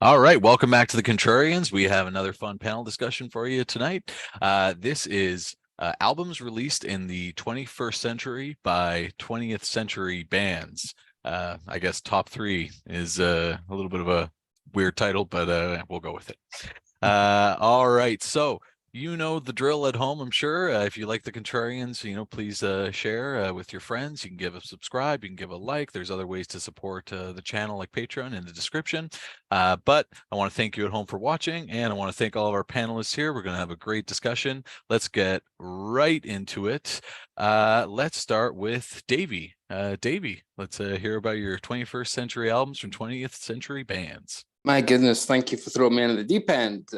All right, welcome back to the Contrarians. We have another fun panel discussion for you tonight. This is albums released in the 21st century by 20th century bands. I guess top three is a little bit of a weird title, but we'll go with it. All right, so you know the drill at home, I'm sure. If you like the Contrarians, please share with your friends. You can give a subscribe, you can give a like. There's other ways to support the channel like Patreon in the description. But I want to thank you at home for watching, and I want to thank all of our panelists here. We're going to have a great discussion. Let's get right into it. Let's start with Davey. Davey, let's hear about your 21st century albums from 20th century bands. My goodness, thank you for throwing me in at the deep end.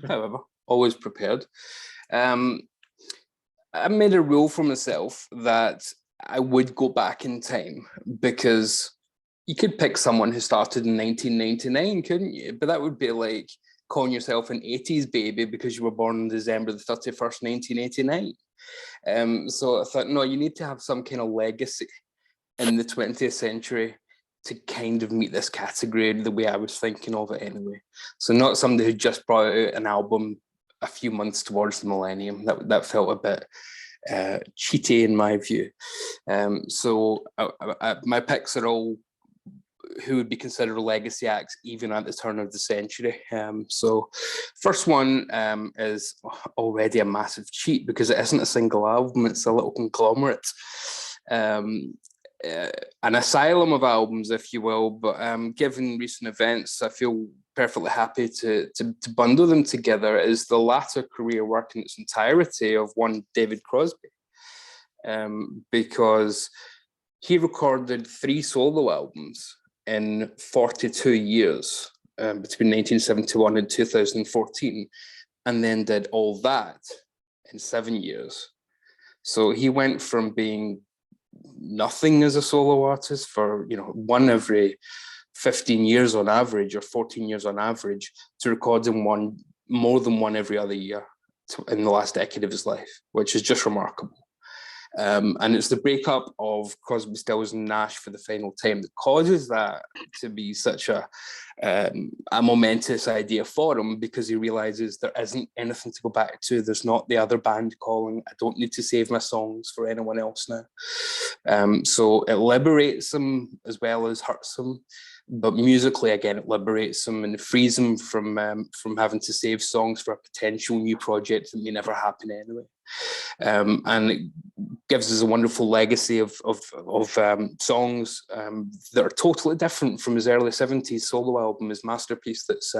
However, always prepared. I made a rule for myself that I would go back in time, because you could pick someone who started in 1999, couldn't you? But that would be like calling yourself an 80s baby because you were born on December the 31st, 1989. So I thought, no, you need to have some kind of legacy in the 20th century to kind of meet this category the way I was thinking of it anyway. So not somebody who just brought out an album a few months towards the millennium. That felt a bit cheaty in my view. So my picks are all who would be considered legacy acts even at the turn of the century. So first one is already a massive cheat because it isn't a single album, it's a little conglomerate. An asylum of albums, if you will, but given recent events, I feel perfectly happy to bundle them together as the latter career work in its entirety of one David Crosby, because he recorded 3 solo albums in 42 years, between 1971 and 2014, and then did all that in 7 years. So he went from being nothing as a solo artist for one every 15 years on average, or 14 years on average, to recording more than one every other year in the last decade of his life, which is just remarkable. And it's the breakup of Crosby, Stills and Nash for the final time that causes that to be such a momentous idea for him, because he realizes there isn't anything to go back to. There's not the other band calling. I don't need to save my songs for anyone else now. So it liberates him as well as hurts him. But musically, again, it liberates him and frees him from having to save songs for a potential new project that may never happen anyway. And it gives us a wonderful legacy of songs that are totally different from his early 70s solo album, his masterpiece. That's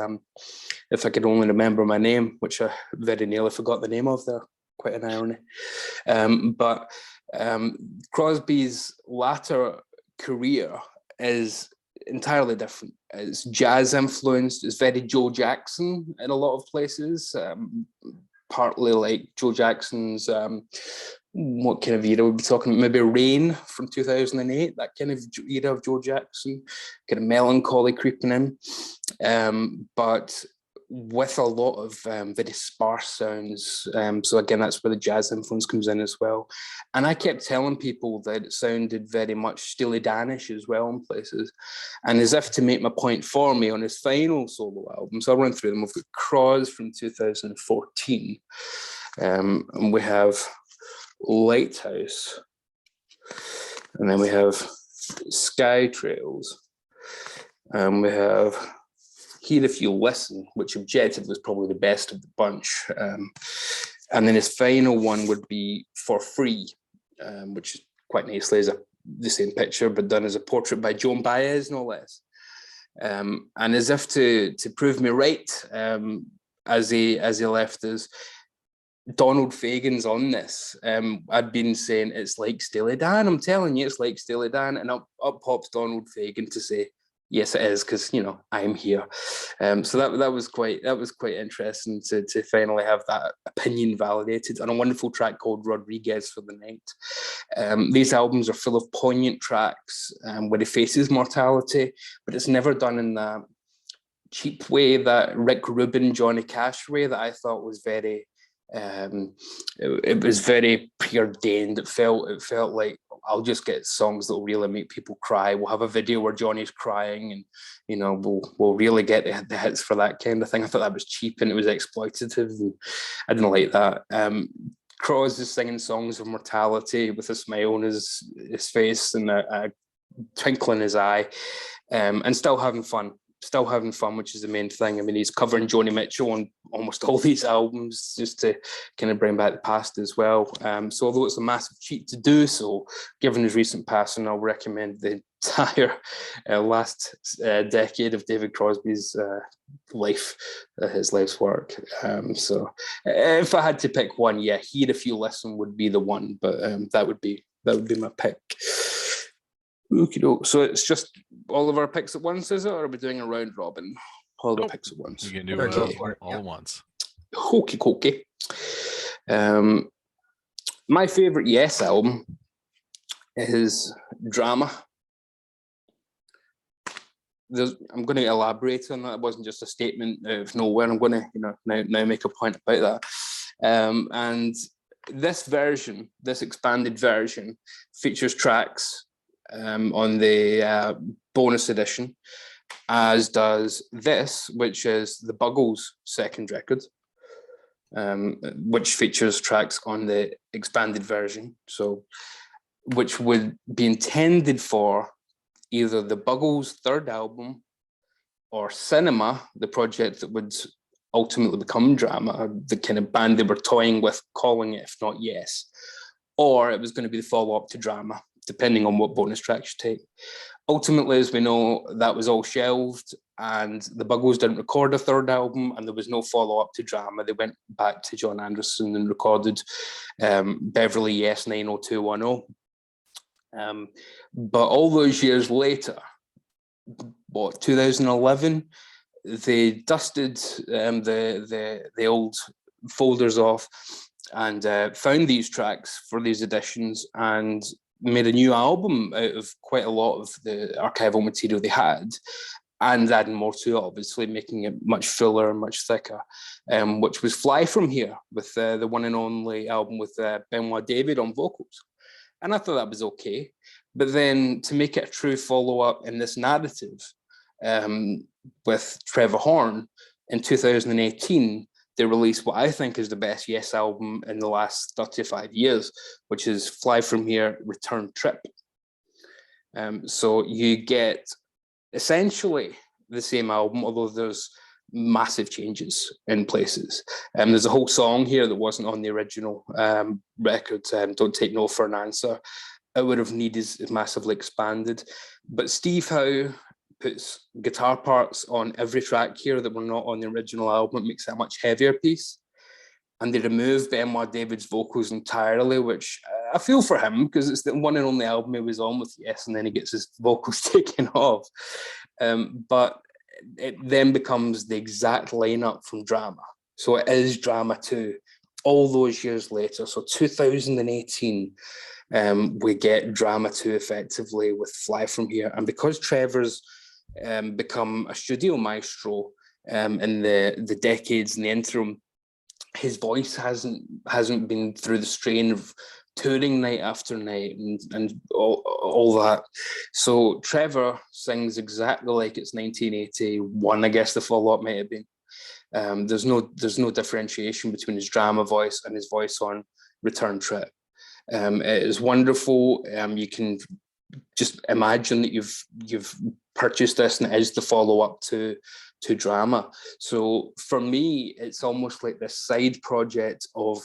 If I Could Only Remember My Name, which I very nearly forgot the name of there. Quite an irony. But Crosby's latter career is entirely different. It's jazz influenced. It's very Joe Jackson in a lot of places. Partly like Joe Jackson's, what kind of era we'd be talking about? Maybe Rain from 2008, that kind of era of Joe Jackson, kind of melancholy creeping in, but with a lot of very sparse sounds. So again, that's where the jazz influence comes in as well. And I kept telling people that it sounded very much Steely Dan-ish as well in places. And as if to make my point for me, on his final solo album, so I'll run through them. We've got Cross from 2014. And we have Lighthouse. And then we have Sky Trails. And we have Here If You Listen, which objectively was probably the best of the bunch. And then his final one would be For Free, which is quite nicely is the same picture, but done as a portrait by Joan Baez, no less. And as if to prove me right, as he left us, Donald Fagen's on this. I'd been saying it's like Steely Dan. I'm telling you, it's like Steely Dan. And up pops Donald Fagen to say, yes, it is, because I'm here. So that was quite interesting to finally have that opinion validated on a wonderful track called Rodriguez for the Night. These albums are full of poignant tracks where he faces mortality, but it's never done in that cheap way, that Rick Rubin, Johnny Cash way that I thought was very It was very preordained. It felt like, I'll just get songs that will really make people cry. We'll have a video where Johnny's crying, and we'll really get the hits for that kind of thing. I thought that was cheap and it was exploitative, and I didn't like that. Cross is singing songs of mortality with a smile on his face and a twinkle in his eye, and still having fun, which is the main thing. I mean, he's covering Joni Mitchell on almost all these albums just to kind of bring back the past as well. So although it's a massive cheat to do so, given his recent passing, I'll recommend the entire last decade of David Crosby's life, his life's work. So if I had to pick one, yeah, Here If You Listen would be the one, but that would be my pick. So it's just all of our picks at once, is it? Or are we doing a round robin? All the picks at once. You can do all at once. Hokey cokey. My favourite Yes album is Drama. I'm going to elaborate on that. It wasn't just a statement of nowhere. I'm going to now make a point about that. And this expanded version, features tracks on the bonus edition, as does this, which is the Buggles' second record, which features tracks on the expanded version, so which would be intended for either the Buggles' third album or Cinema, the project that would ultimately become Drama, the kind of band they were toying with calling it, if not Yes, or it was going to be the follow-up to Drama, depending on what bonus tracks you take. Ultimately, as we know, that was all shelved, and the Buggles didn't record a third album, and there was no follow-up to Drama. They went back to John Anderson and recorded Beverly Yes 90210. But all those years later, 2011, they dusted the old folders off and found these tracks for these editions and made a new album out of quite a lot of the archival material they had, and adding more to it, obviously, making it much fuller and much thicker, which was Fly From Here, with the one and only album with Benoit David on vocals. And I thought that was okay. But then to make it a true follow-up in this narrative with Trevor Horn in 2018, they released what I think is the best Yes album in the last 35 years, which is Fly From Here, Return Trip. So you get essentially the same album, although there's massive changes in places. There's a whole song here that wasn't on the original record, Don't Take No for an Answer. It would have needed massively expanded. But Steve Howe puts guitar parts on every track here that were not on the original album. It makes it a much heavier piece. And they removed Benoit David's vocals entirely, which I feel for him, because it's the one and only album he was on with Yes, and then he gets his vocals taken off. But it then becomes the exact lineup from Drama. So it is Drama 2 all those years later. So 2018, we get Drama 2 effectively with Fly From Here. And because Trevor's become a studio maestro in the decades in the interim, his voice hasn't been through the strain of touring night after night and all that. So Trevor sings exactly like it's 1981. I guess the follow-up might have been. There's no differentiation between his Drama voice and his voice on Return Trip. It is wonderful. You can just imagine that you've purchased this and it is the follow-up to Drama. So for me, it's almost like this side project of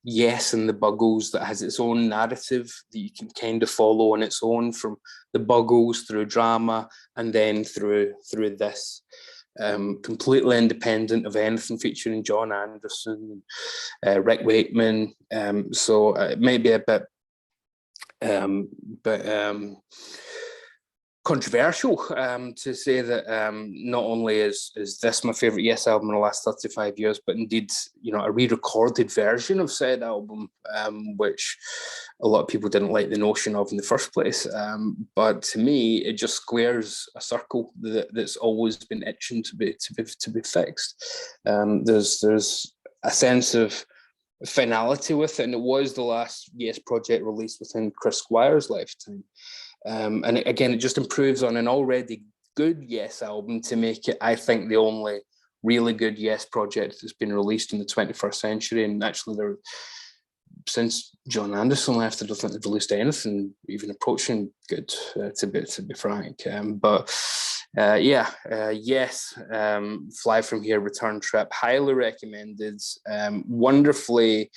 Yes and the Buggles that has its own narrative that you can kind of follow on its own, from the Buggles through Drama and then through this. Completely independent of anything featuring John Anderson, Rick Wakeman. So it may be a bit controversial to say that not only is this my favourite Yes album in the last 35 years, but indeed, a re-recorded version of said album, which a lot of people didn't like the notion of in the first place. But to me, it just squares a circle that's always been itching to be fixed. There's a sense of finality with it, and it was the last Yes project released within Chris Squire's lifetime. And again, it just improves on an already good Yes album to make it, I think, the only really good Yes project that's been released in the 21st century. And actually, since John Anderson left, I don't think they've released anything even approaching good, to be frank. Yes, Fly From Here, Return Trip, highly recommended. Wonderfully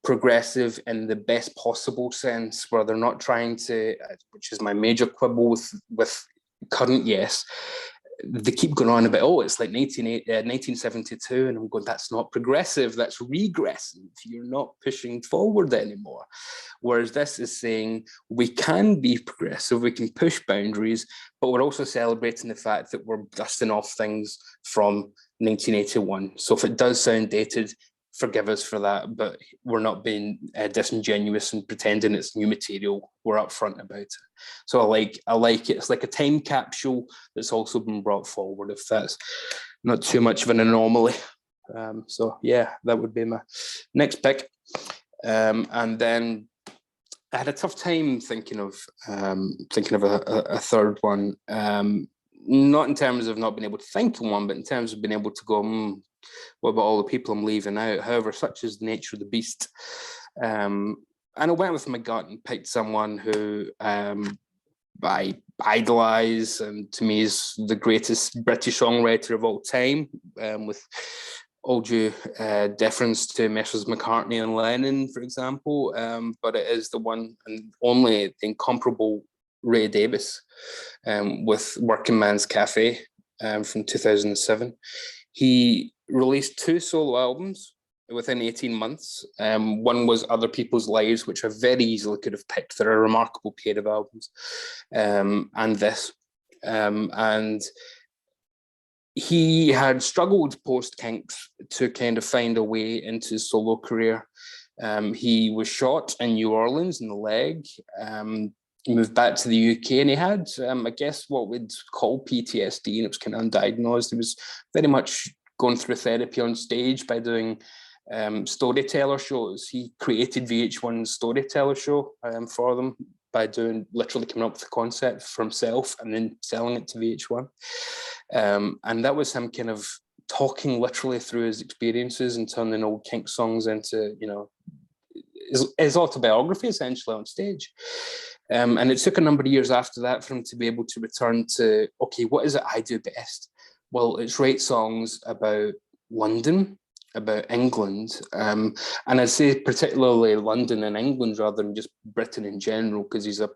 progressive in the best possible sense, where they're not trying to, which is my major quibble with current Yes. They keep going on about, it's like 1972, and I'm going, that's not progressive, that's regressive. You're not pushing forward anymore. Whereas this is saying we can be progressive, we can push boundaries, but we're also celebrating the fact that we're dusting off things from 1981. So if it does sound dated, forgive us for that, but we're not being disingenuous and pretending it's new material. We're upfront about it. So I like it. It's like a time capsule that's also been brought forward, if that's not too much of an anomaly. So yeah, that would be my next pick. And then I had a tough time thinking of a third one. Not in terms of not being able to think of one, but in terms of being able to go, what about all the people I'm leaving out? However, such is the nature of the beast. And I went with my gut and picked someone who I idolise, and to me is the greatest British songwriter of all time, with all due deference to Messrs. McCartney and Lennon, for example. But it is the one and only, the incomparable Ray Davies, with Working Man's Cafe from 2007. He released 2 solo albums within 18 months. One was Other People's Lives, which I very easily could have picked. They're a remarkable pair of albums. And this. And he had struggled post-Kinks to kind of find a way into his solo career. He was shot in New Orleans in the leg. He moved back to the UK, and he had, I guess, what we'd call PTSD, and it was kind of undiagnosed. He was very much going through therapy on stage by doing storyteller shows. He created VH1's storyteller show for them by literally coming up with the concept for himself and then selling it to VH1. And that was him kind of talking literally through his experiences and turning old Kink songs into, his autobiography essentially on stage. And it took a number of years after that for him to be able to return to, okay, what is it I do best? Well, it's write songs about London, about England. And I'd say particularly London and England rather than just Britain in general, because he's a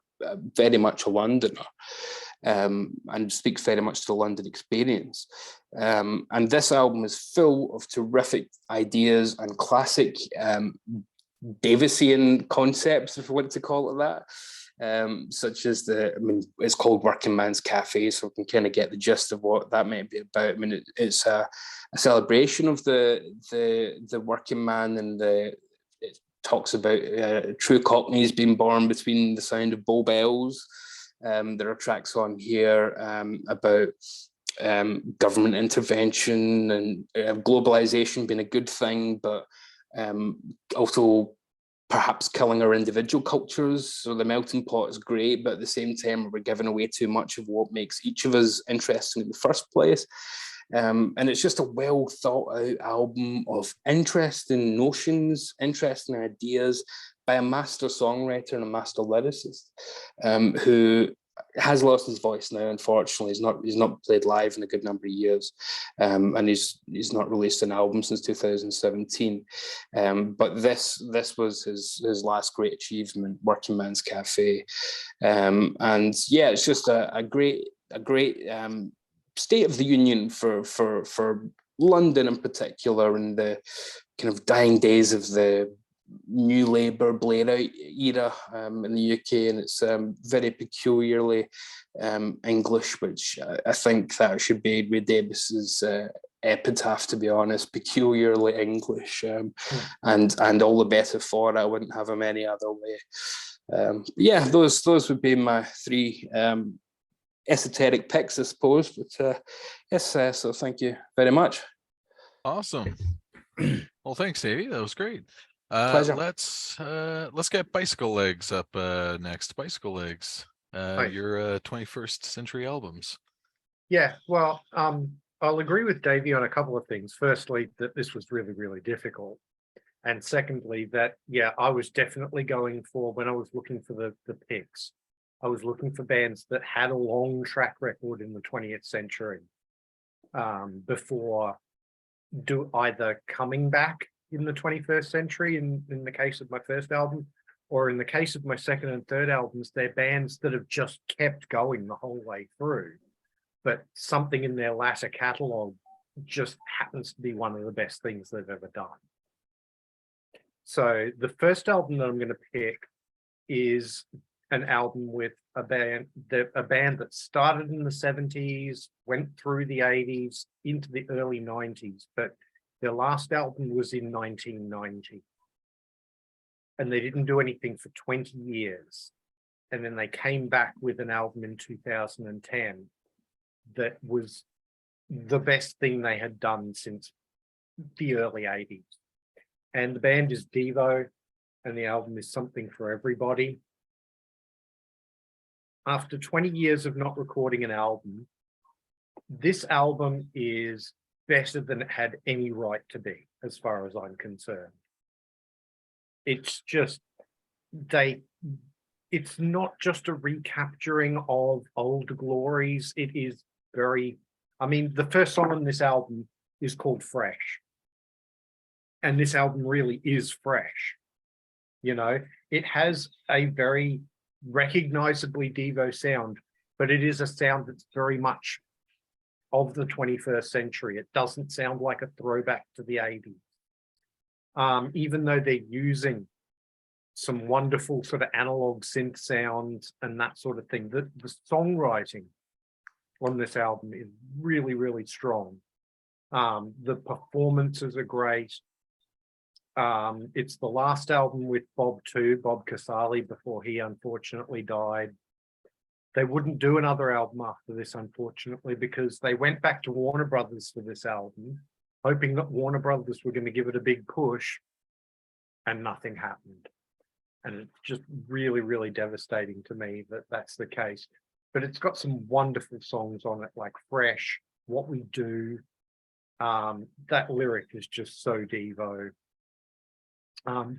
very much a Londoner, and speaks very much to the London experience. And this album is full of terrific ideas and classic Daviesian concepts, if we want to call it that. Such as it's called Working Man's Cafe, so we can kind of get the gist of what that might be about. I mean, it's a celebration of the working man, and it talks about true Cockneys being born between the sound of Bow Bells. There are tracks on here about government intervention and globalization being a good thing, but also perhaps killing our individual cultures. So the melting pot is great, but at the same time, we're giving away too much of what makes each of us interesting in the first place. And it's just a well thought out album of interesting notions, interesting ideas by a master songwriter and a master lyricist, who has lost his voice now. Unfortunately, he's not played live in a good number of years, and he's not released an album since 2017. But this was his last great achievement, Working Man's Cafe, and yeah, it's just a great state of the union for London in particular, in the kind of dying days of the New Labour Blair-out era in the UK, and it's very peculiarly English, which I think that should be Ray Davies's epitaph, to be honest. Peculiarly English, and all the better for it. I wouldn't have him any other way. Yeah, those would be my 3 esoteric picks, I suppose. But yes, so thank you very much. Awesome. Well, thanks, Davey. That was great. Pleasure. Let's get Bicycle Legs up next. Bicycle Legs, Right. your 21st century albums. Yeah, well, I'll agree with Davey on a couple of things. Firstly, that this was really, really difficult. And secondly, that, yeah, I was definitely going for, when I was looking for the picks, I was looking for bands that had a long track record in the 20th century before either coming back in the 21st century, in the case of my first album, or in the case of my second and third albums, they're bands that have just kept going the whole way through. But something in their latter catalogue just happens to be one of the best things they've ever done. So the first album that I'm going to pick is an album with a band that started in the 70s, went through the 80s, into the early 90s, but their last album was in 1990. And they didn't do anything for 20 years. And then they came back with an album in 2010 that was the best thing they had done since the early 80s. And the band is Devo, and the album is Something for Everybody. After 20 years of not recording an album, this album is better than it had any right to be, as far as I'm concerned. It's just, it's not just a recapturing of old glories. It is very, I mean, the first song on this album is called Fresh. And this album really is fresh. You know, it has a very recognizably Devo sound, but it is a sound that's very much of the 21st century. It doesn't sound like a throwback to the 80s. Even though they're using some wonderful sort of analog synth sounds and that sort of thing, the songwriting on this album is really, really strong. The performances are great. It's the last album with Bob Casale, before he unfortunately died. They wouldn't do another album after this, unfortunately, because they went back to Warner Brothers for this album, hoping that Warner Brothers were going to give it a big push, and nothing happened. And it's just really, really devastating to me that that's the case. But it's got some wonderful songs on it, like Fresh, What We Do. That lyric is just so Devo.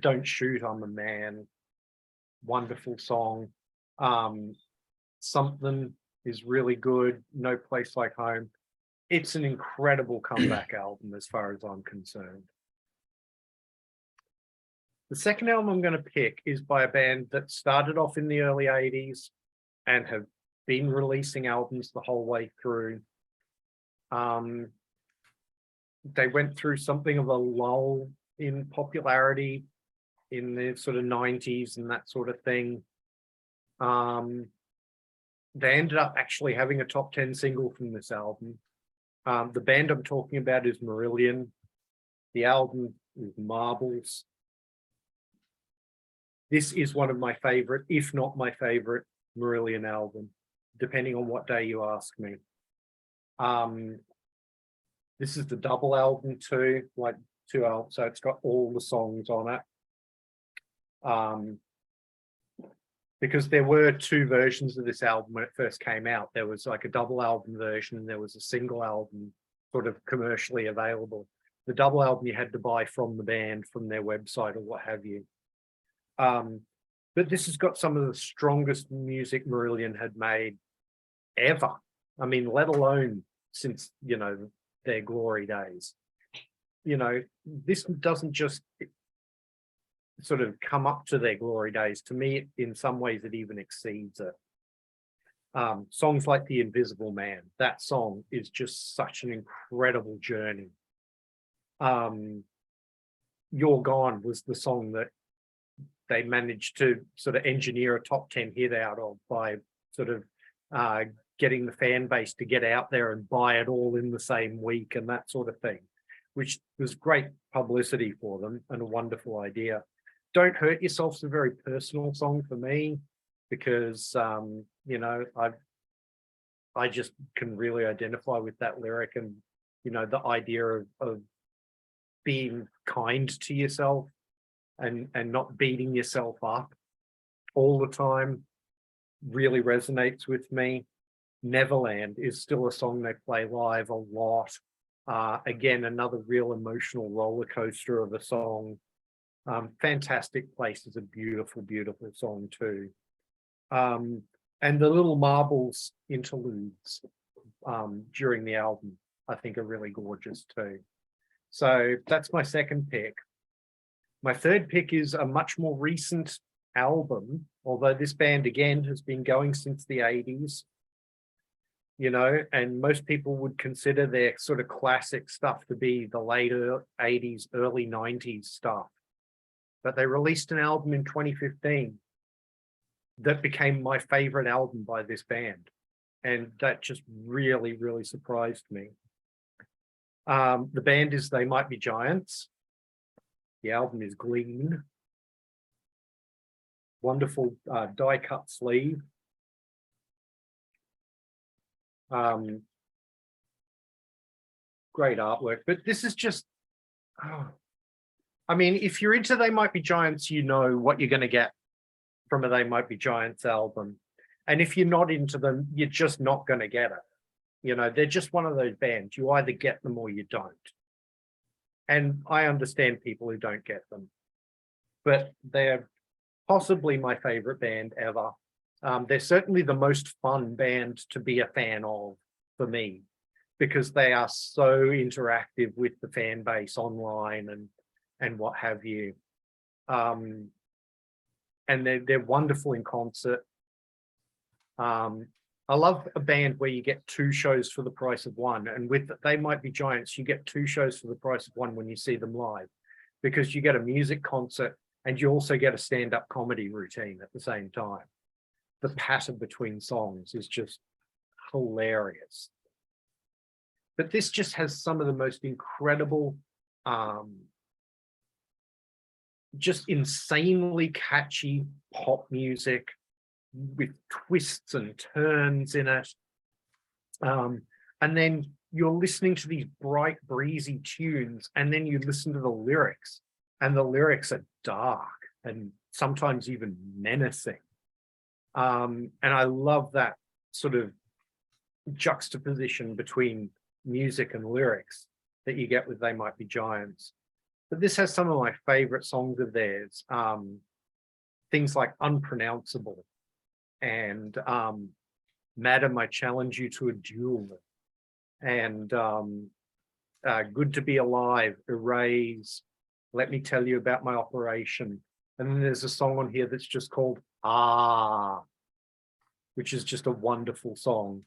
Don't Shoot, I'm a Man. Wonderful song. Something is really good. No Place Like Home. It's an incredible comeback album as far as I'm concerned. The second album I'm going to pick is by a band that started off in the early 80s and have been releasing albums the whole way through. They went through something of a lull in popularity in the sort of 90s and that sort of thing. They ended up actually having a top 10 single from this album. The band I'm talking about is Marillion. The album is Marbles. This is one of my favorite, if not my favorite, Marillion album, depending on what day you ask me. This is the double album too, like 2 albums, so it's got all the songs on it. Because there were 2 versions of this album when it first came out. There was like a double album version and there was a single album sort of commercially available. The double album you had to buy from the band, from their website or what have you. But this has got some of the strongest music Marillion had made ever. I mean, let alone since, you know, their glory days. You know, this doesn't just sort of come up to their glory days. To me, in some ways, it even exceeds it. Songs like The Invisible Man, that song is just such an incredible journey. You're Gone was the song that they managed to sort of engineer a top 10 hit out of by sort of getting the fan base to get out there and buy it all in the same week and that sort of thing, which was great publicity for them and a wonderful idea. Don't Hurt Yourself is a very personal song for me because, you know, I just can really identify with that lyric and, you know, the idea of being kind to yourself. and not beating yourself up all the time really resonates with me. Neverland is still a song they play live a lot. Again, another real emotional roller coaster of a song. Fantastic Place is a beautiful, beautiful song too. And the Little Marbles interludes during the album, I think, are really gorgeous too. So that's my second pick. My third pick is a much more recent album, although this band again has been going since the 80s, you know, and most people would consider their sort of classic stuff to be the later 80s, early 90s stuff. But they released an album in 2015 that became my favorite album by this band. And that just really, really surprised me. The band is They Might Be Giants. The album is Glean. Wonderful die-cut sleeve. Great artwork, but this is just, I mean, if you're into They Might Be Giants, you know what you're going to get from a They Might Be Giants album. And if you're not into them, you're just not going to get it. You know, they're just one of those bands. You either get them or you don't. And I understand people who don't get them, but they're possibly my favorite band ever. They're certainly the most fun band to be a fan of for me, because they are so interactive with the fan base online and what have you. And they're wonderful in concert. I love a band where you get two shows for the price of one. And with They Might Be Giants, you get two shows for the price of one when you see them live, because you get a music concert and you also get a stand-up comedy routine at the same time. The pattern between songs is just hilarious. But this just has some of the most incredible, just insanely catchy pop music with twists and turns in it. And then you're listening to these bright, breezy tunes, and then you listen to the lyrics, and the lyrics are dark and sometimes even menacing. And I love that sort of juxtaposition between music and lyrics that you get with They Might Be Giants. But this has some of my favorite songs of theirs. Things like Unpronounceable and Madam, I Challenge You to a Duel, and Good to Be Alive, Erase, Let Me Tell You About My Operation. And then there's a song on here that's just called Ah, which is just a wonderful song.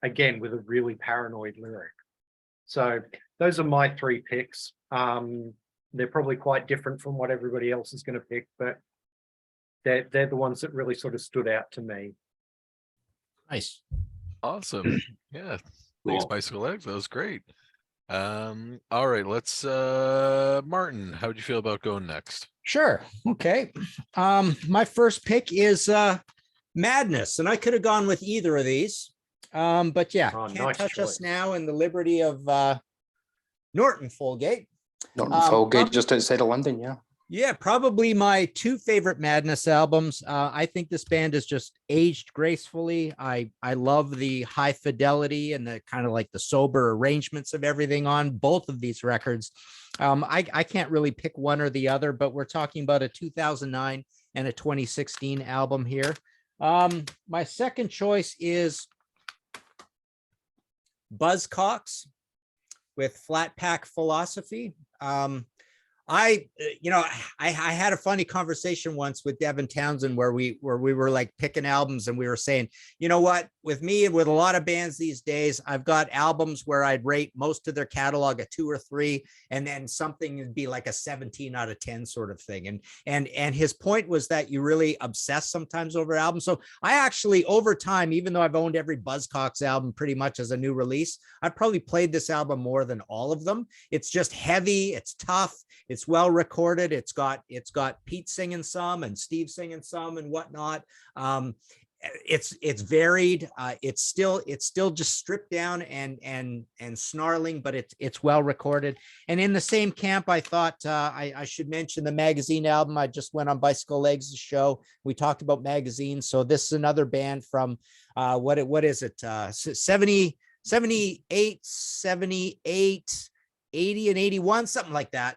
Again, with a really paranoid lyric. So those are my three picks. They're probably quite different from what everybody else is going to pick, but they're the ones that really sort of stood out to me. Nice. Awesome. Yeah. Thanks, Cool. Bicycle Eggs. That was great. All right, let's Martin, how would you feel about going next? Sure. Okay. My first pick is Madness, and I could have gone with either of these. But yeah, Oh, Can't nice Touch Us choice. Now and The Liberty of Norton Folgate. Norton Folgate, just outside of London, yeah. Yeah, probably my two favorite Madness albums. I think this band is just aged gracefully. I love the high fidelity and the kind of like the sober arrangements of everything on both of these records. I can't really pick one or the other, but we're talking about a 2009 and a 2016 album here. My second choice is Buzzcocks with Flat Pack Philosophy. I had a funny conversation once with Devin Townsend where we were like picking albums, and we were saying, you know what, with me, with a lot of bands these days, I've got albums where I'd rate most of their catalog a 2 or 3, and then something would be like a 17 out of 10 sort of thing. And his point was that you really obsess sometimes over albums. So I actually, over time, even though I've owned every Buzzcocks album pretty much as a new release, I've probably played this album more than all of them. It's just heavy, it's tough, it's well recorded. It's got Pete singing some and Steve singing some and whatnot. it's varied. It's still just stripped down and snarling, but it's well recorded. And in the same camp, I thought I should mention the Magazine album. I just went on Bicycle Legs' show. We talked about magazines. So this is another band from what is it? 70, 78, 78, 80 and 81, something like that.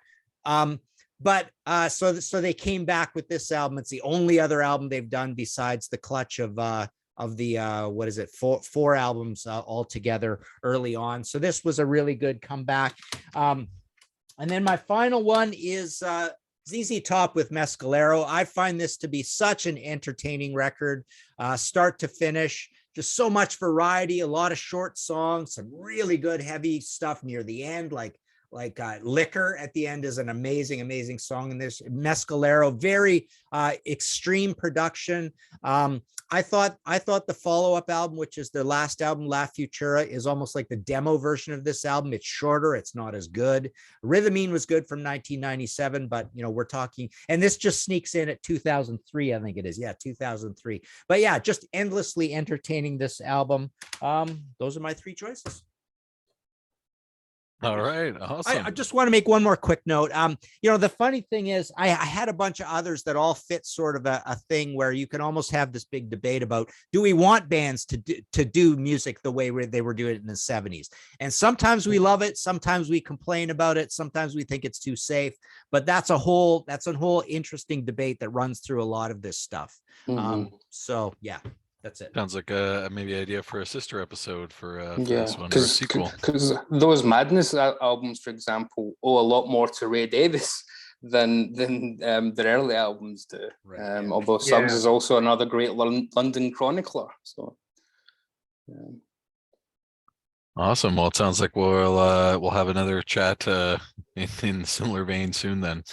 But so they came back with this album. It's the only other album they've done besides the clutch of the what is it, four albums altogether early on. So this was a really good comeback. And then my final one is ZZ Top with Mescalero. I find this to be such an entertaining record, start to finish. Just so much variety, a lot of short songs, some really good heavy stuff near the end, like Liquor at the end is an amazing song in this. Mescalero, very extreme production. I thought the follow-up album, which is their last album, La Futura, is almost like the demo version of this album. It's shorter, it's not as good. Rhythmine was good from 1997, but we're talking, and this just sneaks in at 2003, I think it is. Yeah, 2003. But yeah, just endlessly entertaining, this album. Those are my three choices. All right, awesome. I just want to make one more quick note. The funny thing is, I had a bunch of others that all fit sort of a thing where you can almost have this big debate about, do we want bands to do music the way they were doing it in the 70s? And sometimes we love it, sometimes we complain about it, sometimes we think it's too safe. But that's a whole interesting debate that runs through a lot of this stuff. So yeah. That's it. Sounds like maybe idea for a sister episode for this one, or a sequel. Because those Madness albums, for example, owe a lot more to Ray Davies than their early albums do. Right, although Suggs is also another great London chronicler. So, awesome. Well, it sounds like we'll have another chat in similar vein soon. Then.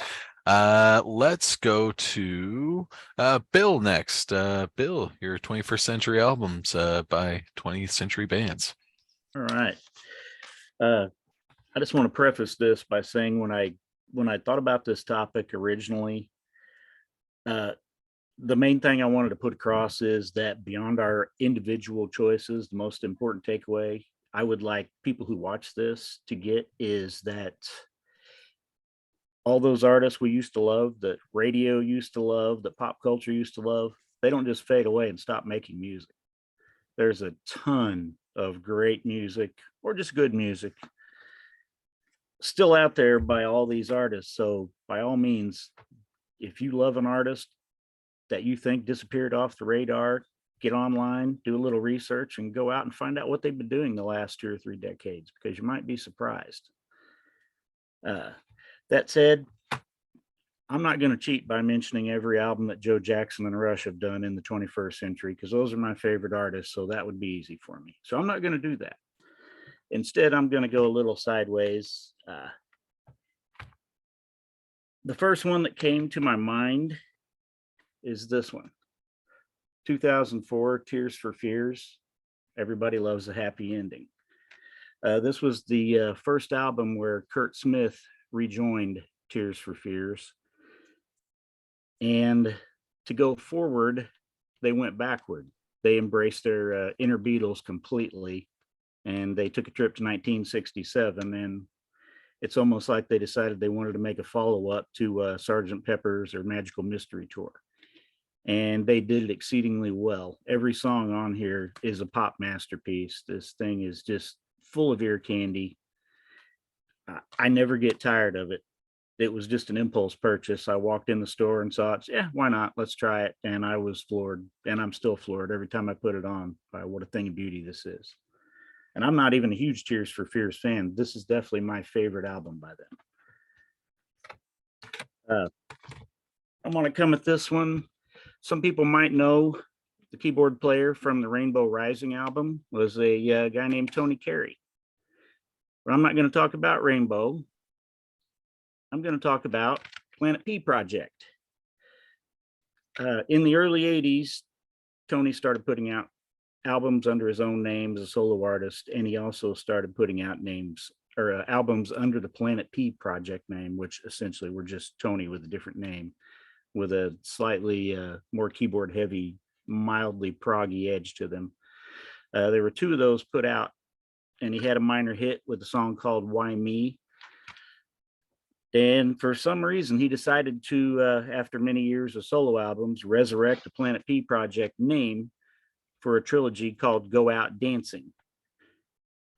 Let's go to Bill next. Bill, your 21st century albums by 20th century bands. All right. I just want to preface this by saying when I thought about this topic originally, the main thing I wanted to put across is that beyond our individual choices, the most important takeaway I would like people who watch this to get is that all those artists we used to love, that radio used to love, that pop culture used to love, they don't just fade away and stop making music. There's a ton of great music, or just good music, still out there by all these artists. So by all means, if you love an artist that you think disappeared off the radar, get online, do a little research, and go out and find out what they've been doing the last 2 or 3 decades, because you might be surprised. That said, I'm not going to cheat by mentioning every album that Joe Jackson and Rush have done in the 21st century, because those are my favorite artists, so that would be easy for me. So I'm not going to do that. Instead, I'm going to go a little sideways. The first one that came to my mind is this one. 2004, Tears for Fears. Everybody loves a happy ending. This was the first album where Kurt Smith rejoined Tears for Fears, and to go forward they went backward. They embraced their inner Beatles completely, and they took a trip to 1967, and it's almost like they decided they wanted to make a follow-up to Sgt. Pepper's or Magical Mystery Tour, and they did it exceedingly well. Every song on here is a pop masterpiece. This thing is just full of ear candy. I never get tired of it. It was just an impulse purchase. I walked in the store and saw it. Yeah, why not? Let's try it. And I was floored, and I'm still floored every time I put it on by what a thing of beauty this is. And I'm not even a huge Tears for Fears fan. This is definitely my favorite album by them. I want to come at this one. Some people might know the keyboard player from the Rainbow Rising album was a guy named Tony Carey. But I'm not going to talk about Rainbow. I'm going to talk about Planet P Project. In the early 80s, Tony started putting out albums under his own name as a solo artist, and he also started putting out albums under the Planet P Project name, which essentially were just Tony with a different name, with a slightly more keyboard heavy mildly proggy edge to them. There were 2 of those put out, and he had a minor hit with a song called Why Me? And for some reason, he decided to, after many years of solo albums, resurrect the Planet P project name for a trilogy called Go Out Dancing.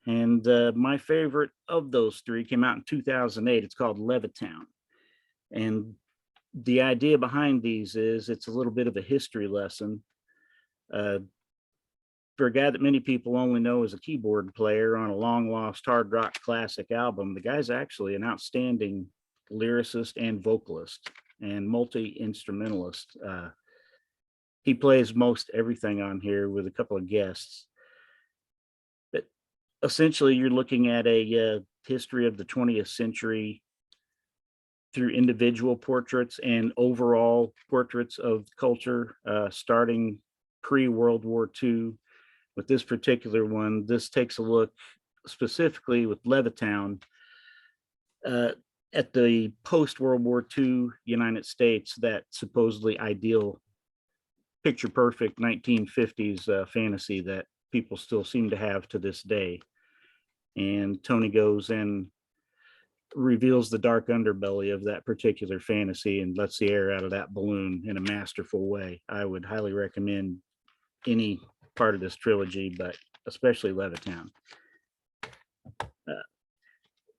And my favorite of those 3 came out in 2008. It's called Levittown. And the idea behind these is it's a little bit of a history lesson. For a guy that many people only know as a keyboard player on a long lost hard rock classic album, the guy's actually an outstanding lyricist and vocalist and multi-instrumentalist. He plays most everything on here with a couple of guests. But essentially, you're looking at a history of the 20th century through individual portraits and overall portraits of culture, starting pre-World War II. With this particular one, this takes a look specifically with Levittown at the post-World War II United States, that supposedly ideal, picture-perfect 1950s fantasy that people still seem to have to this day. And Tony goes and reveals the dark underbelly of that particular fantasy and lets the air out of that balloon in a masterful way. I would highly recommend any part of this trilogy, but especially Levittown.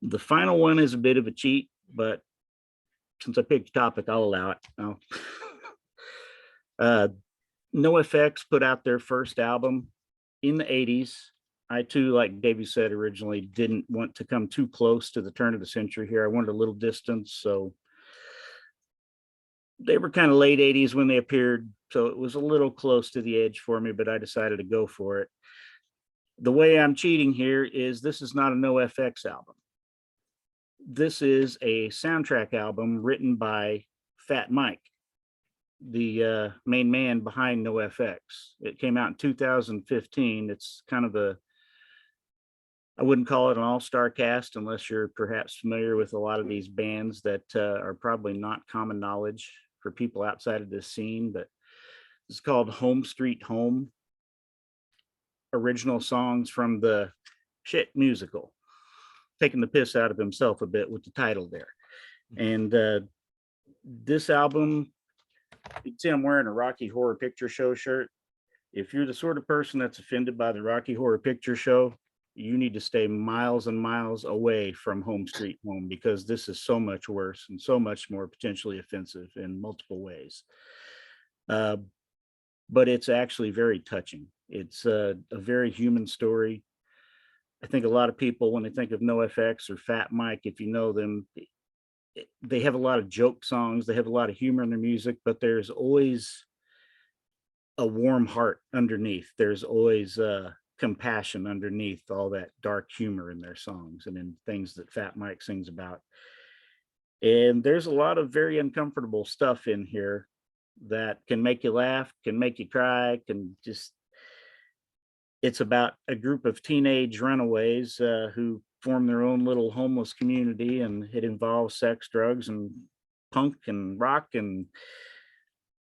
The final one is a bit of a cheat, but since I picked a topic, I'll allow it. NoFX put out their first album in the 80s. I too, like Davey said originally, didn't want to come too close to the turn of the century here. I wanted a little distance, so they were kind of late 80s when they appeared, so it was a little close to the edge for me, but I decided to go for it. The way I'm cheating here is this is not a NoFX album. This is a soundtrack album written by Fat Mike, the main man behind NoFX. It came out in 2015. It's kind of I wouldn't call it an all-star cast unless you're perhaps familiar with a lot of these bands that are probably not common knowledge for people outside of this scene, but it's called Home Street Home. Original songs from the Shit musical, taking the piss out of himself a bit with the title there. And this album, you can see I'm wearing a Rocky Horror Picture Show shirt. If you're the sort of person that's offended by the Rocky Horror Picture Show, you need to stay miles and miles away from Home Street Home, because this is so much worse and so much more potentially offensive in multiple ways. But it's actually very touching. It's a very human story. I think a lot of people, when they think of NoFX or Fat Mike, if you know them, they have a lot of joke songs. They have a lot of humor in their music, but there's always a warm heart underneath. There's always compassion underneath all that dark humor in their songs and in things that Fat Mike sings about. And there's a lot of very uncomfortable stuff in here that can make you laugh, can make you cry, can just, it's about a group of teenage runaways who form their own little homeless community, and it involves sex, drugs, and punk and rock and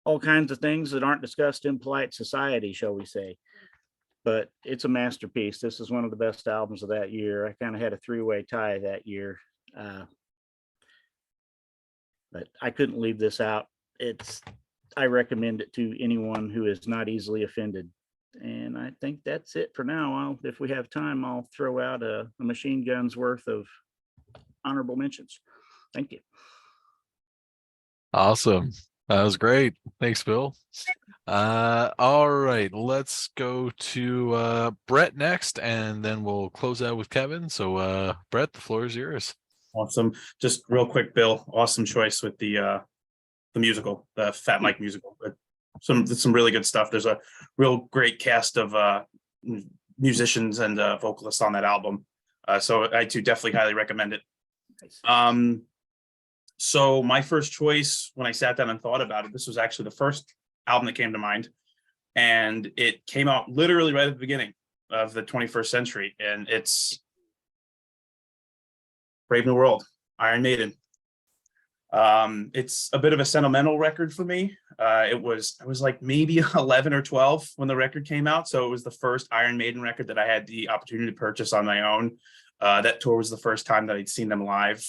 all kinds of things that aren't discussed in polite society, shall we say. But it's a masterpiece. This is one of the best albums of that year. I kind of had a three-way tie that year, but I couldn't leave this out. I recommend it to anyone who is not easily offended. And I think that's it for now. If we have time, I'll throw out a machine gun's worth of honorable mentions. Thank you. Awesome. That was great. Thanks, Bill. All right, let's go to Brett next, and then we'll close out with Kevin. So Brett, the floor is yours. Awesome. Just real quick, Bill, awesome choice with the musical, the Fat Mike musical. Some really good stuff. There's a real great cast of musicians and vocalists on that album. So I too definitely highly recommend it. Nice. So my first choice, when I sat down and thought about it, this was actually the first album that came to mind. And it came out literally right at the beginning of the 21st century. And it's Brave New World, Iron Maiden. It's a bit of a sentimental record for me. I was like maybe 11 or 12 when the record came out. So it was the first Iron Maiden record that I had the opportunity to purchase on my own. That tour was the first time that I'd seen them live.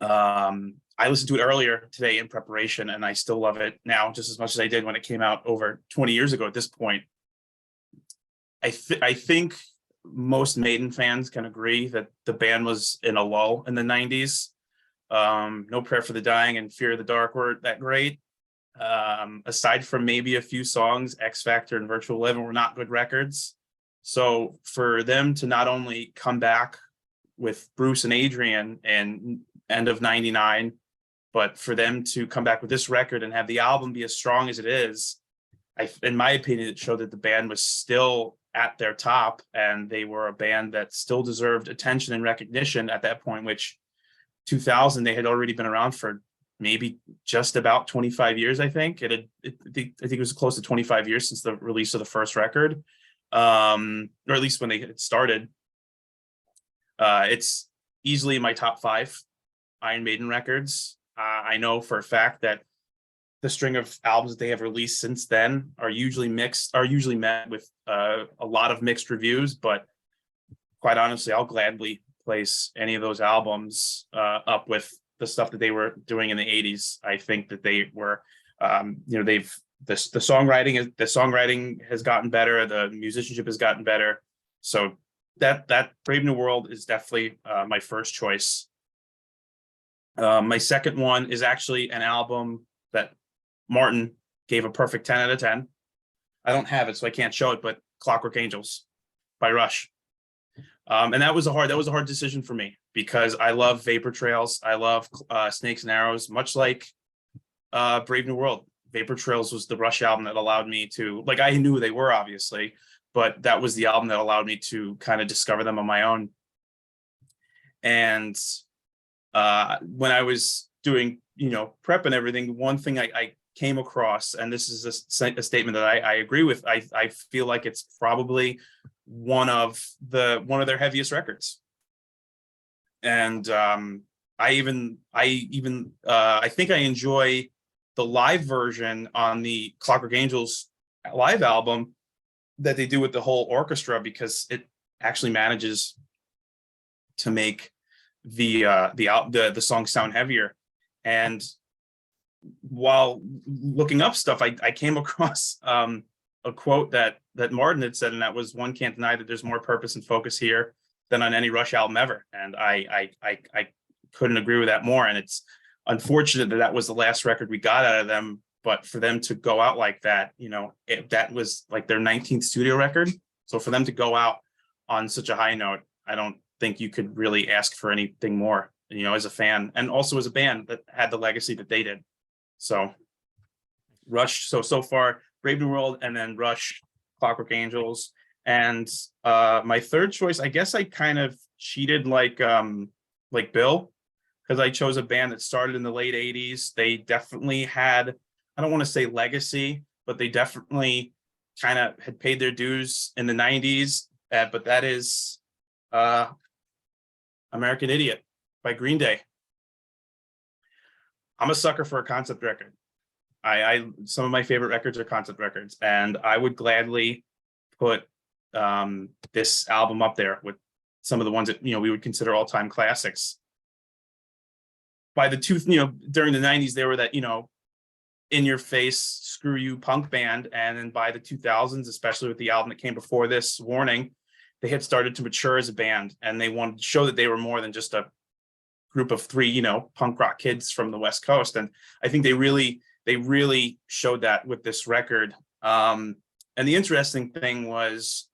I listened to it earlier today in preparation, and I still love it now just as much as I did when it came out over 20 years ago at this point. I think most Maiden fans can agree that the band was in a lull in the 90s. No Prayer for the Dying and Fear of the Dark weren't that great. Aside from maybe a few songs, X Factor and Virtual 11 were not good records. So for them to not only come back with Bruce and Adrian and end of 99, but for them to come back with this record and have the album be as strong as it is, in my opinion, it showed that the band was still at their top, and they were a band that still deserved attention and recognition at that point, which 2000, they had already been around for maybe just about 25 years, I think. I think it was close to 25 years since the release of the first record, or at least when they had started. It's easily in my top 5 Iron Maiden records. I know for a fact that the string of albums that they have released since then are usually met with a lot of mixed reviews, but quite honestly, I'll gladly place any of those albums up with the stuff that they were doing in the 80s. I think that they were, the songwriting has gotten better, the musicianship has gotten better. So that Brave New World is definitely my first choice. My second one is actually an album that Martin gave a perfect 10 out of 10. I don't have it, so I can't show it, but Clockwork Angels by Rush. And that was a hard decision for me, because I love Vapor Trails. I love Snakes and Arrows, much like Brave New World. Vapor Trails was the Rush album that allowed me to, like, I knew they were obviously, but that was the album that allowed me to kind of discover them on my own. And when I was doing, prep and everything, one thing I came across, and this is a statement that I agree with, I feel like it's probably one of their heaviest records. And I think I enjoy the live version on the Clockwork Angels live album that they do with the whole orchestra, because it actually manages to make the song sound heavier. And while looking up stuff, I came across a quote that Martin had said, and that was, "One can't deny that there's more purpose and focus here than on any Rush album ever." And I couldn't agree with that more. And it's unfortunate that was the last record we got out of them, but for them to go out like that, that was like their 19th studio record. So for them to go out on such a high note, I don't think you could really ask for anything more, as a fan, and also as a band that had the legacy that they did. So Rush, so far, Brave New World, and then Rush, Clockwork Angels. And my third choice, I guess I kind of cheated like Bill, because I chose a band that started in the late 80s. They definitely had, I don't want to say legacy, but they definitely kind of had paid their dues in the 90s. But that is American Idiot by Green Day. I'm a sucker for a concept record. Some of my favorite records are concept records, and I would gladly put this album up there with some of the ones that we would consider all-time classics. By the during the 90s, they were that in your face, screw you punk band, and then by the 2000s, especially with the album that came before this, Warning, they had started to mature as a band, and they wanted to show that they were more than just a group of 3 punk rock kids from the West Coast. And I think they really showed that with this record. And the interesting thing was,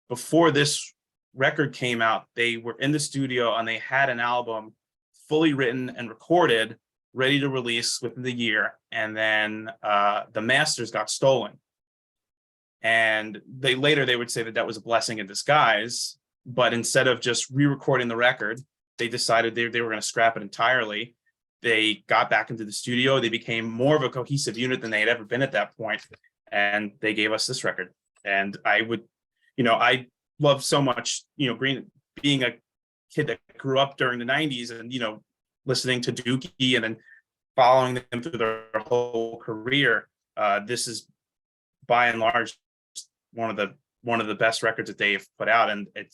before this record came out, they were in the studio and they had an album fully written and recorded, ready to release within the year. And then the masters got stolen. And they would say that was a blessing in disguise. But instead of just re-recording the record, they decided they were going to scrap it entirely. They got back into the studio. They became more of a cohesive unit than they had ever been at that point. And they gave us this record. And I love so much, Green, being a kid that grew up during the 90s and, listening to Dookie and then following them through their whole career, this is by and large one of the best records that they've put out. And it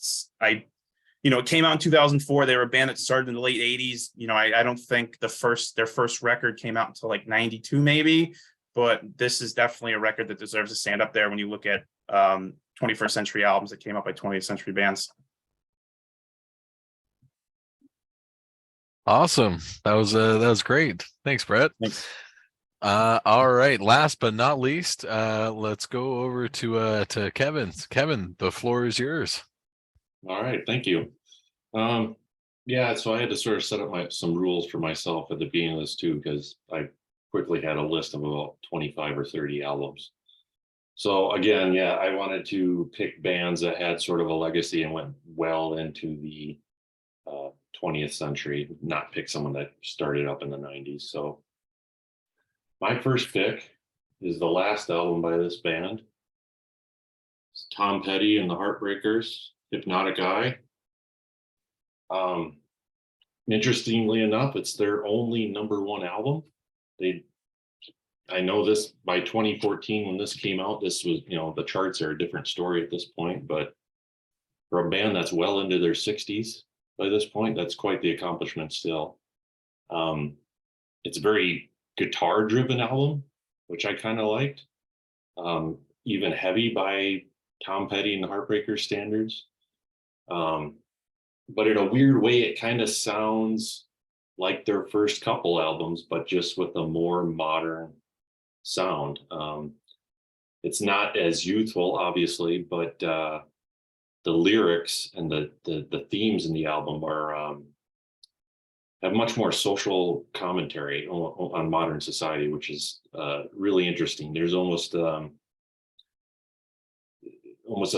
came out in 2004. They were a band that started in the late 80s. I don't think their first record came out until like 92 maybe, but this is definitely a record that deserves to stand up there when you look at 21st century albums that came out by 20th century bands. Awesome. That was great. Thanks, Brett. Thanks. All right. Last but not least, let's go over to Kevin. Kevin, the floor is yours. All right, thank you. Yeah, so I had to sort of set up some rules for myself at the beginning of this too, because I quickly had a list of about 25 or 30 albums. So again, yeah, I wanted to pick bands that had sort of a legacy and went well into the 20th century, not pick someone that started up in the 90s. So my first pick is the last album by this band. It's Tom Petty and the Heartbreakers, Hypnotic Eye. Interestingly enough, it's their only #1 album. I know this by 2014 when this came out, this was, the charts are a different story at this point, but for a band that's well into their 60s by this point, that's quite the accomplishment still. It's a very guitar driven album, which I kind of liked. Even heavy by Tom Petty and the Heartbreakers standards. But in a weird way, it kind of sounds like their first couple albums, but just with a more modern sound. It's not as youthful, obviously, but the lyrics and the themes in the album are have much more social commentary on modern society, which is really interesting. There's almost a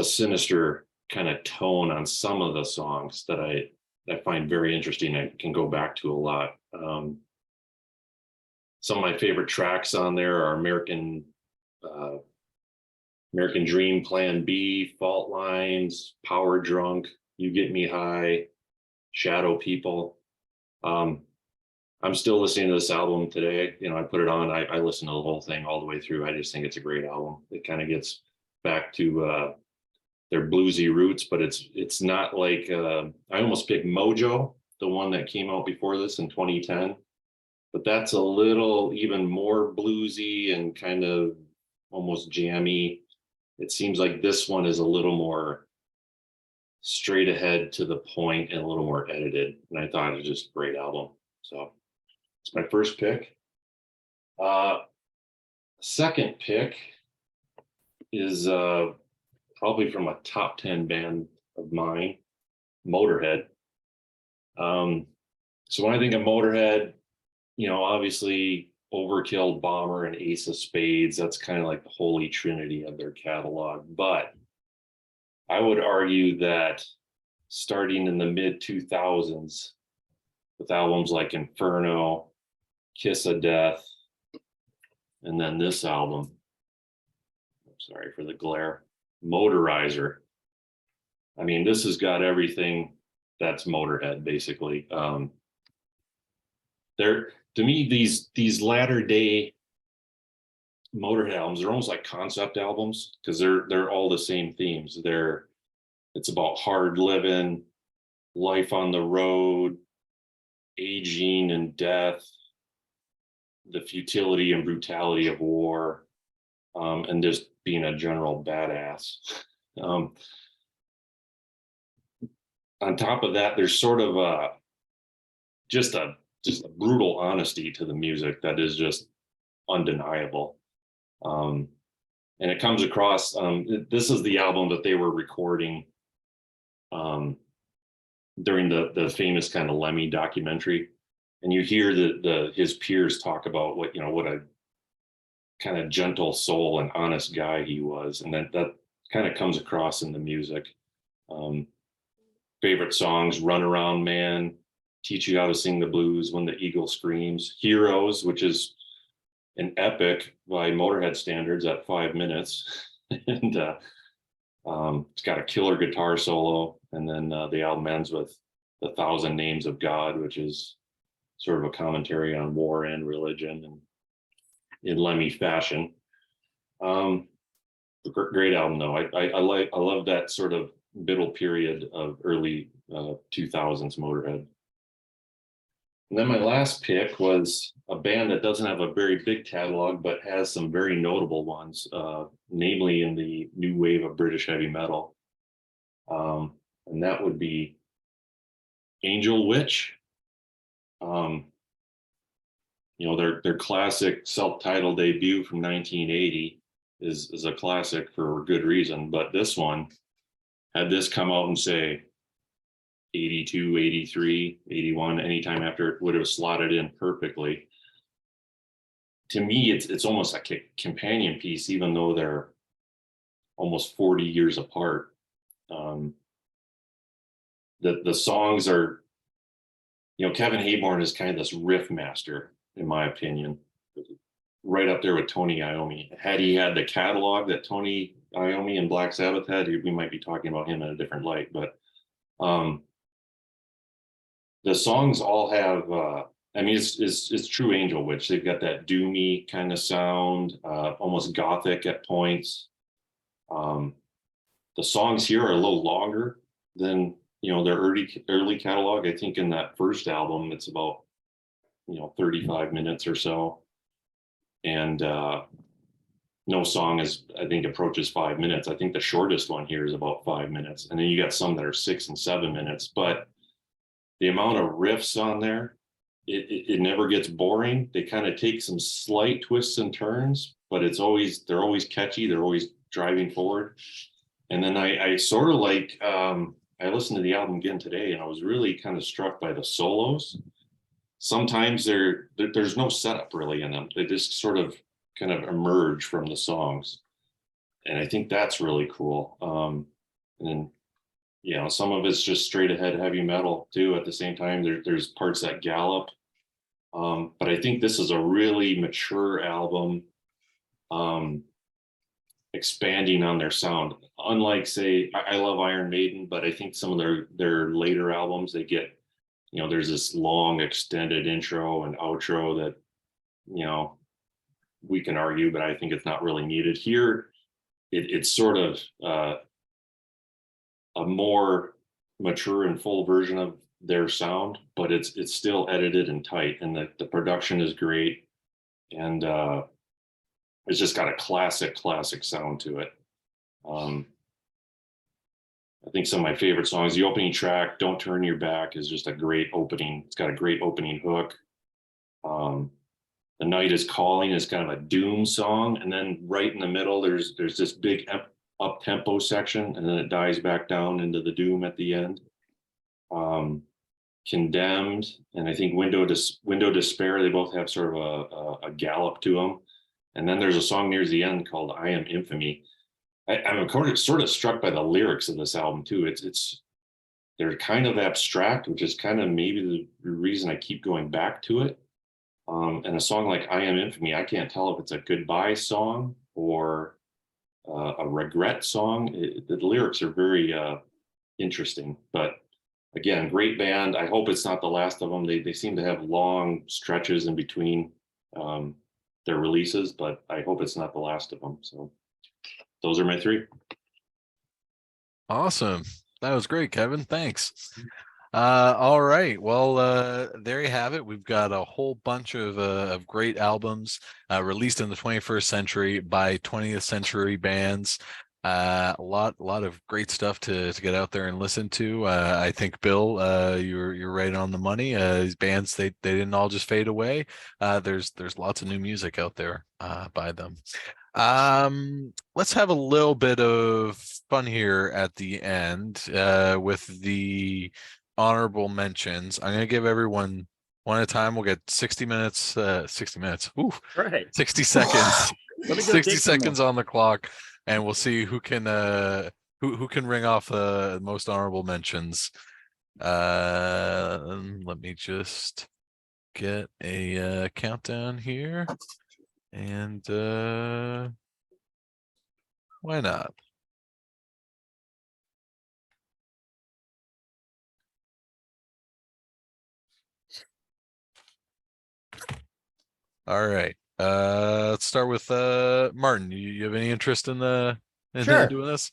sinister kind of tone on some of the songs that I find very interesting. I can go back to a lot. Some of my favorite tracks on there are American Dream, Plan B, Fault Lines, Power Drunk, You Get Me High, Shadow People. I'm still listening to this album today. I put it on, I listen to the whole thing all the way through. I just think it's a great album. It kind of gets back to their bluesy roots, but it's not like I almost picked Mojo, the one that came out before this in 2010, but that's a little even more bluesy and kind of almost jammy. It seems like this one is a little more straight ahead to the point and a little more edited, and I thought it was just a great album. So it's my first pick. Second pick is probably from a top 10 band of mine, Motorhead. So when I think of Motorhead, obviously Overkill, Bomber, and Ace of Spades, that's kind of like the holy trinity of their catalog. But I would argue that starting in the mid 2000s with albums like Inferno, Kiss of Death, and then this album, I'm sorry for the glare, Motorizer. I mean, this has got everything that's Motorhead, basically. To me, these latter day Motorhead albums, they're almost like concept albums because they're all the same themes. It's about hard living, life on the road, aging and death, the futility and brutality of war, and just being a general badass. On top of that, there's sort of just a brutal honesty to the music that is just undeniable. And it comes across, this is the album that they were recording during the famous kind of Lemmy documentary. And you hear his peers talk about what a kind of gentle soul and honest guy he was. And that kind of comes across in the music. Favorite songs, Run Around Man, Teach You How to Sing the Blues, When the Eagle Screams, Heroes, which is an epic by Motorhead standards at 5 minutes. And it's got a killer guitar solo. And then the album ends with 1,000 Names of God, which is sort of a commentary on war and religion, and in Lemmy fashion. Great album though. I love that sort of middle period of early 2000s Motorhead. And then my last pick was a band that doesn't have a very big catalog, but has some very notable ones, namely in the new wave of British heavy metal. And that would be Angel Witch. You know, their classic self-titled debut from 1980 is a classic for good reason. But this one, had this come out and say 82, 83, 81, anytime after, it would have slotted in perfectly. To me, it's almost like a companion piece, even though they're almost 40 years apart. The songs are, you know, Kevin Hayborn is kind of this riff master, in my opinion, right up there with Tony Iommi. Had he had the catalog that Tony Iommi and Black Sabbath had, we might be talking about him in a different light. But the songs all have, I mean, it's true Angel Witch. They've got that doomy kind of sound, almost gothic at points. The songs here are a little longer than, you know, their early catalog. I think in that first album, it's about, you know, 35 minutes or so. And no song is, I think, approaches 5 minutes. I think the shortest one here is about 5 minutes. And then you got some that are 6 and 7 minutes. But the amount of riffs on there, it never gets boring. They kind of take some slight twists and turns, but they're always catchy. They're always driving forward. And then I sort of like, I listened to the album again today, and I was really kind of struck by the solos. Sometimes there's no setup really in them. They just sort of kind of emerge from the songs. And I think that's really cool. And then, you know, some of it's just straight ahead heavy metal too. At the same time, there's parts that gallop. But I think this is a really mature album, expanding on their sound. Unlike, say, I love Iron Maiden, but I think some of their later albums, they get, you know, there's this long extended intro and outro that, you know, we can argue, but I think it's not really needed. Here, it's sort of a more mature and full version of their sound, but it's still edited and tight, and the production is great, and it's just got a classic sound to it. I think some of my favorite songs, the opening track, Don't Turn Your Back, is just a great opening. It's got a great opening hook. The Night Is Calling is kind of a doom song. And then right in the middle, there's this big up-tempo section, and then it dies back down into the doom at the end. Condemned, and I think Window Despair, they both have sort of a gallop to them. And then there's a song near the end called I Am Infamy. I'm sort of struck by the lyrics of this album too. They're kind of abstract, which is kind of maybe the reason I keep going back to it. And a song like I Am Infamy, I can't tell if it's a goodbye song or a regret song. The lyrics are very interesting, but again, great band. I hope it's not the last of them. They seem to have long stretches in between their releases, but I hope it's not the last of them. So those are my three. Awesome. That was great, Kevin. Thanks. All right. Well, there you have it. We've got a whole bunch of great albums released in the 21st century by 20th century bands. A lot of great stuff to get out there and listen to. I think, Bill, you're right on the money. These bands, they didn't all just fade away. There's lots of new music out there by them. Let's have a little bit of fun here at the end with the honorable mentions. I'm gonna give everyone one at a time. We'll get 60 minutes. 60 minutes. Ooh, Right. 60 seconds. Let me go 60 dig some seconds more. on the clock, and we'll see who can ring off the most honorable mentions. Let me just get a countdown here, and why not? All right. Let's start with Martin. You have any interest in Sure. doing this?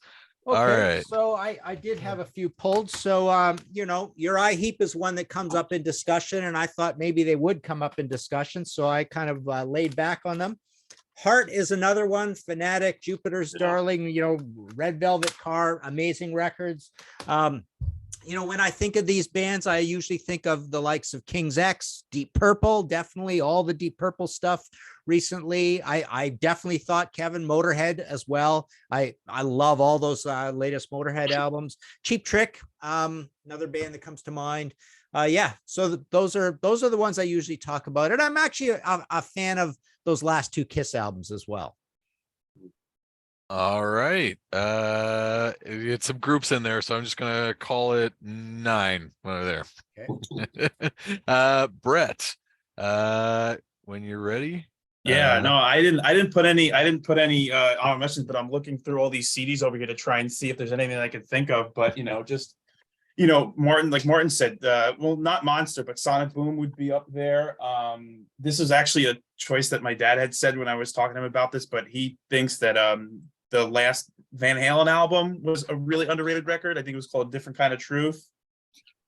Okay, All right. so I did have a few pulled. So Uriah Heep is one that comes up in discussion, and I thought maybe they would come up in discussion, so I kind of laid back on them. Heart is another one. Fanatic, Jupiter's Darling, Red Velvet Car, amazing records. When I think of these bands, I usually think of the likes of King's X, Deep Purple, definitely all the Deep Purple stuff recently. I definitely thought Kevin Motorhead as well. I love all those latest Motorhead albums. Cheap Trick, another band that comes to mind. So those are the ones I usually talk about. And I'm actually a fan of those last two Kiss albums as well. All right. It's some groups in there, so I'm just gonna call it 9 over there. Okay. Brett, when you're ready. Yeah, no, I didn't put any honorable mentions, but I'm looking through all these CDs over here to try and see if there's anything I could think of. But Martin, like Martin said, well, not Monster, but Sonic Boom would be up there. This is actually a choice that my dad had said when I was talking to him about this, but he thinks that the last Van Halen album was a really underrated record. I think it was called Different Kind of Truth.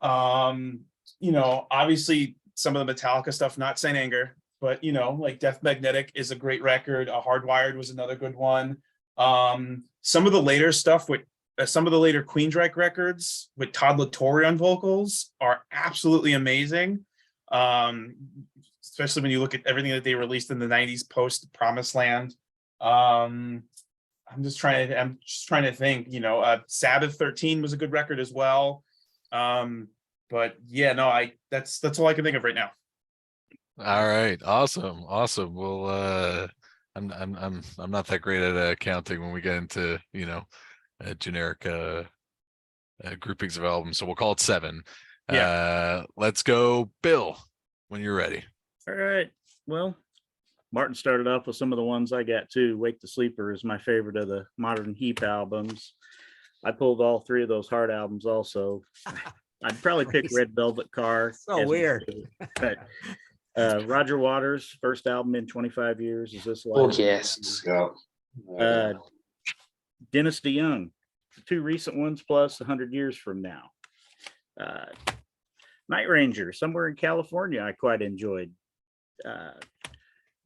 Obviously some of the Metallica stuff, not Saint Anger, but like Death Magnetic is a great record. Hardwired was another good one. Some of the later stuff with some of the later Queensryche records with Todd La Torre on vocals are absolutely amazing. Especially when you look at everything that they released in the 90s post Promised Land. I'm just trying to think, Sabbath 13 was a good record as well. But yeah, no, that's all I can think of right now. All right. Awesome. Well, I'm not that great at counting when we get into, generic groupings of albums. So we'll call it 7. Yeah. Let's go, Bill, when you're ready. All right. Well, Martin started off with some of the ones I got too. Wake the Sleeper is my favorite of the modern Heap albums. I pulled all 3 of those Heart albums also. I'd probably pick Red Velvet Car. So weird. But Roger Waters' first album in 25 years. Is this Oh, live? yes. Yeah. Dennis DeYoung, 2 recent ones plus 100 years from now. Night Ranger, Somewhere in California, I quite enjoyed.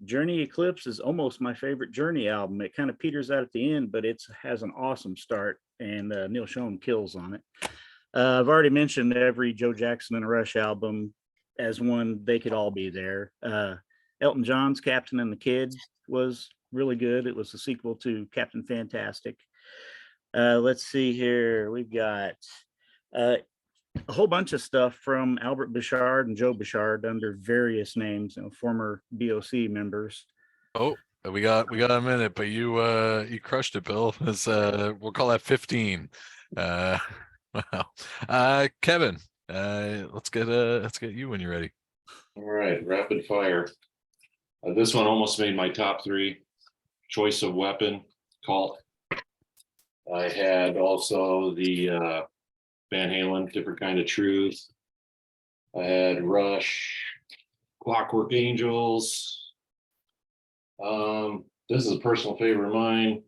Journey Eclipse is almost my favorite Journey album. It kind of peters out at the end, but it has an awesome start, and Neil Schon kills on it. I've already mentioned every Joe Jackson and Rush album as one. They could all be there. Elton John's Captain and the Kid was really good. It was the sequel to Captain Fantastic. Let's see here. We've got a whole bunch of stuff from Albert Bichard and Joe Bichard under various names, former BOC members. Oh, we got a minute, but you crushed it, Bill. We'll call that 15. Wow. Kevin, let's get you when you're ready. All right, rapid fire. This one almost made my top 3. Choice of Weapon, Cult. I had also the Van Halen, Different Kind of Truth. I had Rush, Clockwork Angels. This is a personal favorite of mine.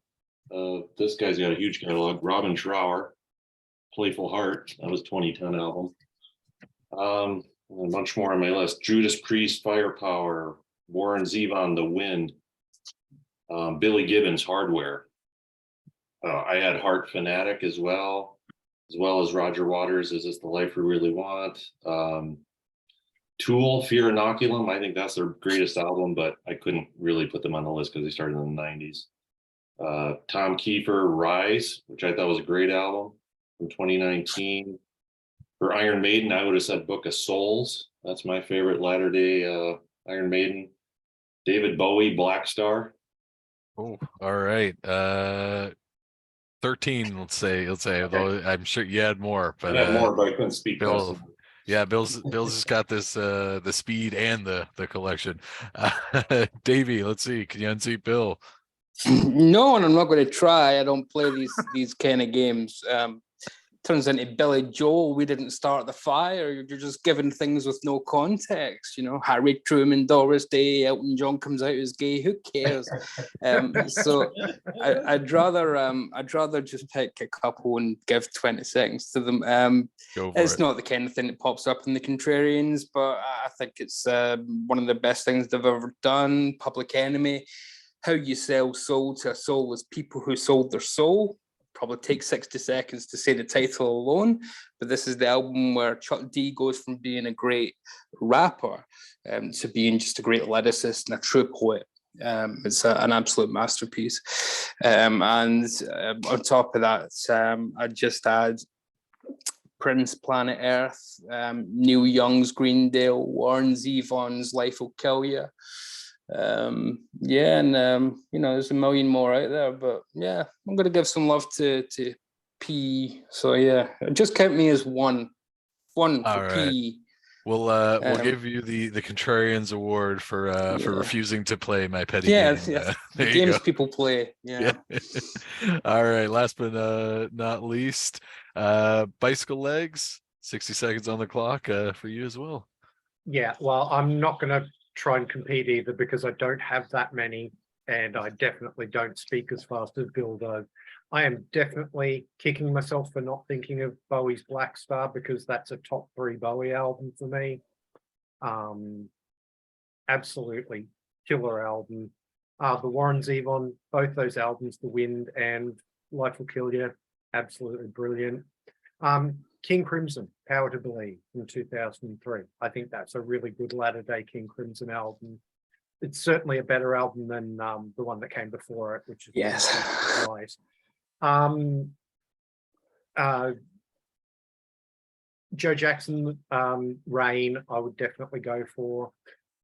This guy's got a huge catalog. Robin Trower, Playful Heart. That was 2010 album. A bunch more on my list. Judas Priest, Firepower. Warren Zevon, The Wind. Billy Gibbons, Hardware. I had Heart Fanatic as well as Roger Waters, Is This the Life We Really Want? Tool, Fear Inoculum. I think that's their greatest album, but I couldn't really put them on the list because they started in the 90s. Tom Kiefer, Rise, which I thought was a great album from 2019. For Iron Maiden, I would have said Book of Souls. That's my favorite latter day Iron Maiden. David Bowie, Black Star. Oh, all right. 13, let's say, Okay. although I'm sure you had more, but I had more, but I couldn't speak. Bill, yeah, Bill's just got this the speed and the collection. Davey, let's see, can you unseat Bill? No, and I'm not going to try. I don't play these kind of games. turns into Billy Joel, we didn't start the fire. You're just giving things with no context. You know, Harry Truman, Doris Day, Elton John comes out as gay. Who cares? So I'd rather just pick a couple and give 20 seconds to them. Go for It's it. not the kind of thing that pops up in the Contrarians, but I think it's one of the best things they've ever done. Public Enemy. How you sell soul to a soulless people who sold their soul. Probably take 60 seconds to say the title alone, but this is the album where Chuck D goes from being a great rapper to being just a great lyricist and a true poet. It's an absolute masterpiece. And on top of that, I just add Prince, Planet Earth, Neil Young's Greendale, Warren Zevon's Life Will Kill You. There's a million more out there, but yeah, I'm gonna give some love to P. So yeah, just count me as one All for right. P. We'll give you the Contrarians award for refusing to play My Petty Yeah, Game. the There you games go. people play. Yeah. All right. Last but not least, Bicycle Legs. 60 seconds on the clock for you as well. Yeah, well, I'm not going to try and compete either because I don't have that many, and I definitely don't speak as fast as Bill does. I am definitely kicking myself for not thinking of Bowie's Black Star because that's a top 3 Bowie album for me. Absolutely killer album. The Warren Zevon, both those albums, The Wind and Life Will Kill You, absolutely brilliant. King Crimson, Power to Believe from 2003. I think that's a really good latter-day King Crimson album. It's certainly a better album than the one that came before it, which is nice. Joe Jackson, Rain, I would definitely go for.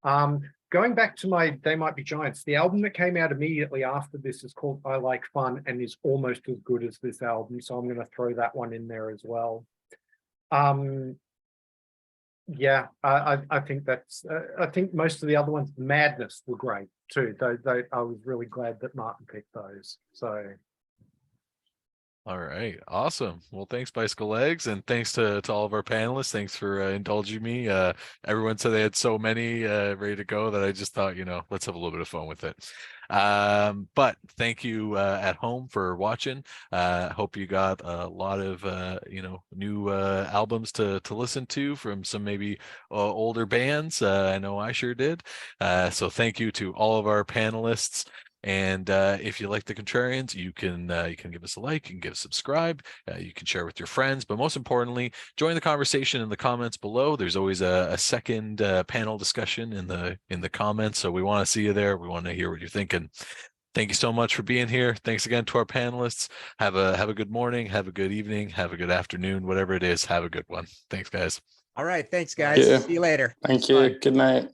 Going back to They Might Be Giants, the album that came out immediately after this is called I Like Fun and is almost as good as this album, so I'm going to throw that one in there as well. Yeah, I think that's. I think most of the other ones, Madness, were great too. I was really glad that Martin picked those. So. All right, awesome. Well, thanks, Bicycle Legs, and thanks to all of our panelists. Thanks for indulging me. Everyone said they had so many ready to go that I just thought, let's have a little bit of fun with it. But thank you at home for watching. Hope you got a lot of new albums to listen to from some maybe older bands. I know I sure did. So thank you to all of our panelists. And if you like the Contrarians, you can give us a like, you can give a subscribe, you can share with your friends, but most importantly, join the conversation in the comments below. There's always a second panel discussion in the comments, so we want to see you there. We want to hear what you're thinking. Thank you so much for being here. Thanks again to our panelists. Have a good morning, have a good evening, have a good afternoon, whatever it is. Have a good one. Thanks, guys. All right, thanks, guys. Yeah. See you later. Thank you. Bye. Good night.